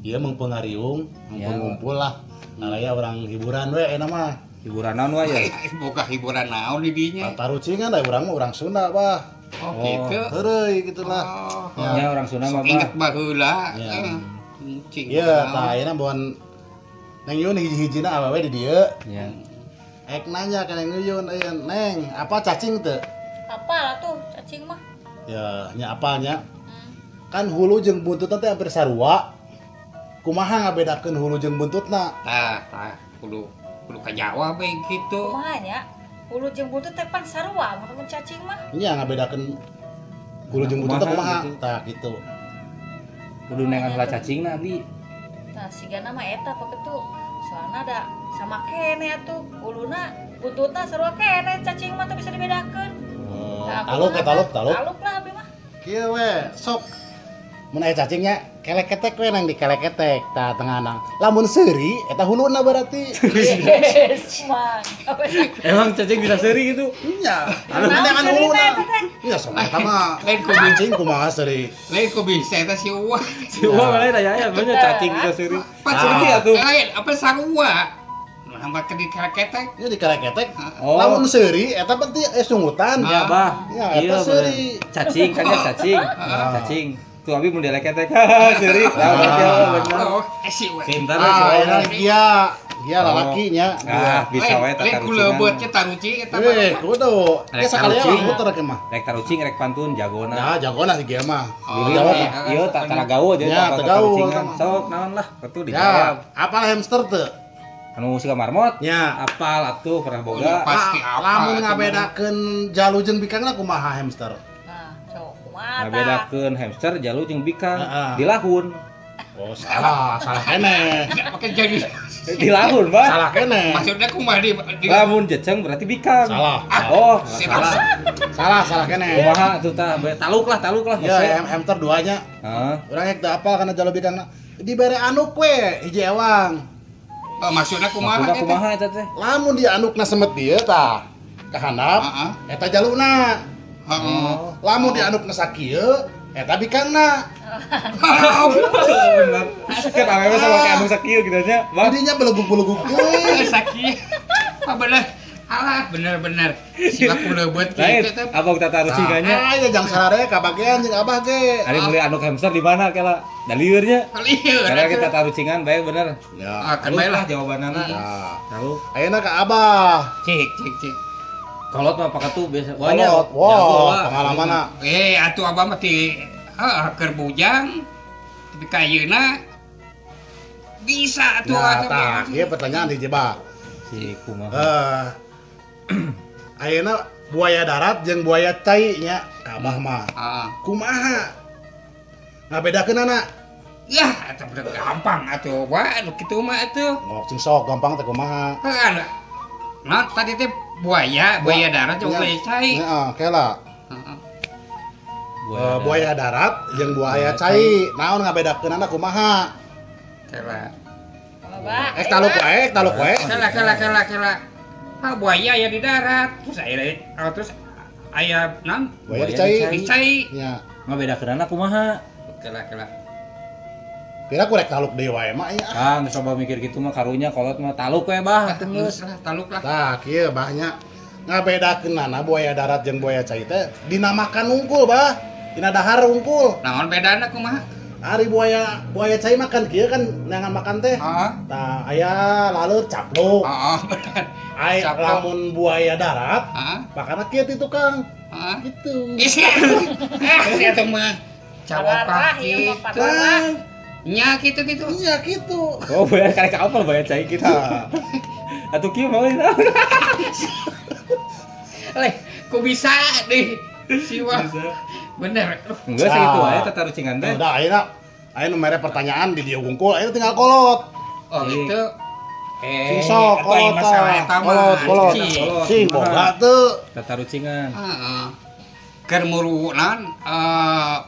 Iya mengpengariung, Ya. ngumpul lah. Nalaya orang hiburan we enak mah. Hiburan naon wae ya? Boga hiburan naon di dinya. Tarucingan da urang mah urang Sunda, Bah. Oh, gitu. Heureuy gitulah. Oh. Ya orang Sunda mah Ingat Bah. baheula. Ya. Cing. Iya, tah ayeuna boan Neng Yun hiji-hijina awewe di dieu. Ya. Ek nanya ka Neng Yun, Neng, apa cacing teu? Apalah tuh cacing mah. Ya, nya apanya? Kan hulu jeung buntutna teh hampir sarua. Kumaha ngabedakeun hulu jeung buntutna? Tah, kudu kajawab bae gitu. Kumaha nya? Ulu jeung buntut teh pan sarua mun cacing mah. Nya ngabedakeun hulu jeung buntutna Kumaha kumaha? gitu. Tah gitu. Kudu nengan heula cacingna abdi. Nah, sigana mah eta paketu. Soalna ada sama kene atuh. Uluna buntutna sarua kene cacing mah teh bisa dibedakeun. Nah, Taluk ya taluk. Taluk lah abi mah. Kieu we, sok. Mun aya cacingnya kelek ketek we nang di kelek ketek tah tengahna. Lamun seuri eta huluna berarti. Yes, man. Emang cacing bisa seuri gitu? Nya. Anu Anu kan huluna. eta teh. Nya sok eta mah. Lain ku Cacing kumaha seuri. Lain ku bisa eta si Uwa. Si Uwa malah tanya ya, banyak cacing bisa seuri. Pacuri Ah. atuh. Lain apa sarua? Nambah ke di ketek. Ieu di kelek ketek. Oh. Lamun seuri eta berarti sungutan. Ya, Bah. Ya, Iya, eta seuri. bener. Cacing kan ya cacing. Ah. Cacing. Tuh abi mun dileketek. Seuri. Lah bener bener. Oh, si Uwa. Pintar Ah, si Uwa. eta dia lalakinya. Ah, bisa wae Lain tata ku rucingan. lebeutnya taruci eta Eh, mah. kudu. Rek Dia sakalian tarucing. muter ke mah. Rek tarucing rek pantun jagona. Nah, jagona si dia mah. Oh, Dijawab iya. mah. Iya, tak taragawo aja Ya, tak tagawo, tarucingan. sama. Sok naon lah, betul Ya, dijawab. apa hamster teu? Anu suka marmot? Nya. Apal atuh pernah Oh, boga. pasti apa? Lamun itu ngabedakeun jalu jeung bikangna kumaha hamster? Nah, sok kumaha tah. Ngabedakeun hamster jalu jeung bikang. Heeh. Dilahun. Oh, salah kene. Nggak pakai jadi. Dilahun, Bang. Salah kene. Maksudnya kumaha di Lamun jeceng berarti bikang. Salah. Oh, Salah. Salah kene. kumaha atuh tah? Taluk lah. Ya, hamster duanya. Heeh. Urang rek teu apal kana jalu bikangna. Dibere anduk we hiji ewang. Oh, maksudnya kumaha Maksudna eta? kumaha eta teh? Lamun di andukna semet dieu tah. Kahandap Heeh. eta jaluna. Heeh. Lamun di andukna sakieu eta bikangna. Bener. Kan awewe sama kayak anu sakieu gitu nya, Bang. Jadinya beleguk-beleguk Eh, sakit. Ah, bener. Alah, bener. Sila ku leubeut Lain, kitu teh. abang tata rucingannya. Ah, ya jangan sarare kabagean jeung abah ge. Ari meuli anduk hamster di mana kala? Da lieurnya. Lieur. Karena kita taruh cingan baik bener. Ya. Ah, kan bae lah. Jawabanna. Nah, Tahu. ayeuna ka abah. Cik. Kolot mah pakatu biasa. Kolot. Wah, pengalamanna. Atuh abah mah ti keur bujang. Tapi kayeuna bisa atuh Nah, atuh. tah, ieu pertanyaan di jebak. Si kumaha. Ayeuna buaya darat jeung buaya cai nya ka abah mah. Ah. Kumaha? Ngabedakeun anak. Ya, eta bener gampang atuh. Wah, anu kitu mah atuh. Ngok cing sok gampang teh kumaha? Heeh. Nah, tadi teh buaya darat jeung buaya cai. Heeh, kela. Heeh. Buaya darat jeung buaya cai. Naon ngabedakeun anak kumaha? Kela. Loba. Taluk wae. Kela. Ah, buaya ya di darat. Terus aya naon? Buaya Buaya dicai. Di cai. Nya. Ngabedakeun kumaha? Kela. Kira ku rek taluk deui wae mah nya. Ah, geus coba mikir kitu mah karunya kolot mah taluk we bah atuh geus. Taluk lah. Tah, kieu bahnya ngabedakeunana buaya darat jeung buaya cai teh dinamakan unggul, Bah. Dina dahar unggul. Naon bedana kumaha? Ari buaya cai makan kieu kan neangan makan teh. Heeh. Tah aya laleur capluk. Heeh, bener. Ai Capluk. lamun buaya darat Heeh. makanna kieu ti tukang. Heeh. Gitu. Isi. Sia teh mah. Cawapah Pararah, ieu mah kitu. pararah. Nya gitu. Iya gitu. Oh, bayar karek apal bayar cai gitu. Tah. Atuh kieu mau naon? Leh, kok bisa deh? Siwa. Bener. Enggak sih itu aja tata rucingan teh. Udah ayeuna mere pertanyaan di dieu gungkul, ayeuna tinggal kolot. Oh, gitu. Sing sok atuh ieu kolot. masalah eta mah. Kolot. Kolot. Sing boga teu. Tata rucingan. Heeh. Keur murunan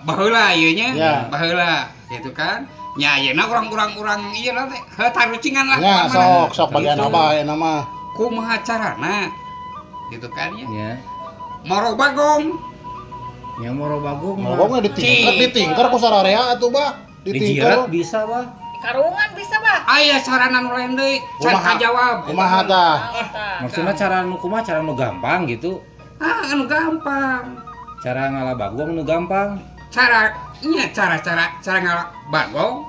baheula ieu nya, Ya. baheula gitu kan. Nya ayeuna urang-urang ieu lah teh tarucingan lah. Nya mana. sok bagian Gitu. apa ayeuna mah. Kumaha carana? Gitu kan ya. Ya. Moro bagong. Yang moro bagong mah. Ngomongnya ditingker ku sararea atuh, Bah. Dijirat bisa, Bah. Karungan bisa bah. Aya sarana nu lain deui, can Kumaha? kajawab. Kumaha tah? Maksudnya cara nu kumaha cara nu gampang gitu. Anu gampang. Cara ngalah bagong nu gampang. Cara ngalah bagong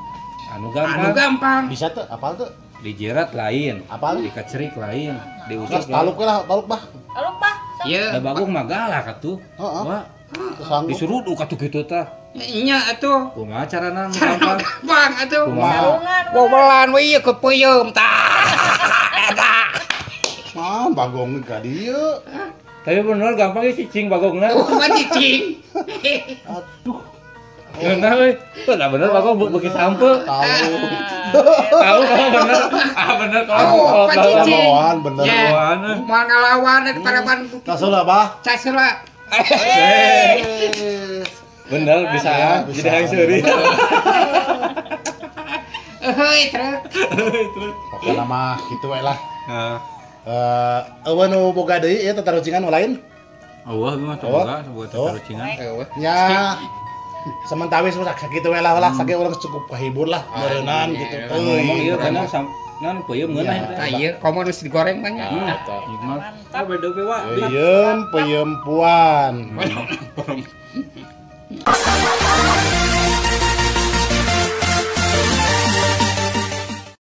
Anu anu gampang. gampang. Bisa tuh, apal tuh? Dijerat lain, Apal? dikecerik lain, diusap Terus taluk lain. lah, taluk bah. Kalau bah. Ieu. Da bagong mah galak atuh. Heeh. Wah, Terus sanggup. disuruh katuh kitu tah. Nya atuh. Kumaha carana nu Cara gampang? gampang atuh. Kumaha? Karungan. Bobolan we ieu ke peuyeum tah. Eta. Mah bagong ka dieu. Tapi bener gampang ya cicing bagongna. Mah cicing. Aduh. Bener we. Tuh da bener bagong beuki sampe. Tahu. Tahu kalau bener. Bener kalau Oh, Pak kalau Cicing. Bawahan bener. Ya. bawahan. Mau ngalawan eta parapan Kasula bah. Casela. Bener bisa Ya, bisa. jadi yang seuri. Heuy truk. Pokokna mah kitu we lah. Heeh. Eueuh nu boga deui ieu tatarucingan nu lain. Eueuh mah Eueuh. coba sebuah Oh. tarucingan. Nya sementawis mah sakitu we lah sake urang cukup kahibur lah meureunnan gitu. Ngomong ieu Euy. bener nan peuyeum ngeunah Iya. eta. Tah ieu komo geus digoreng banyak. Nikmat. Ah beda we wa. Peuyeum puan.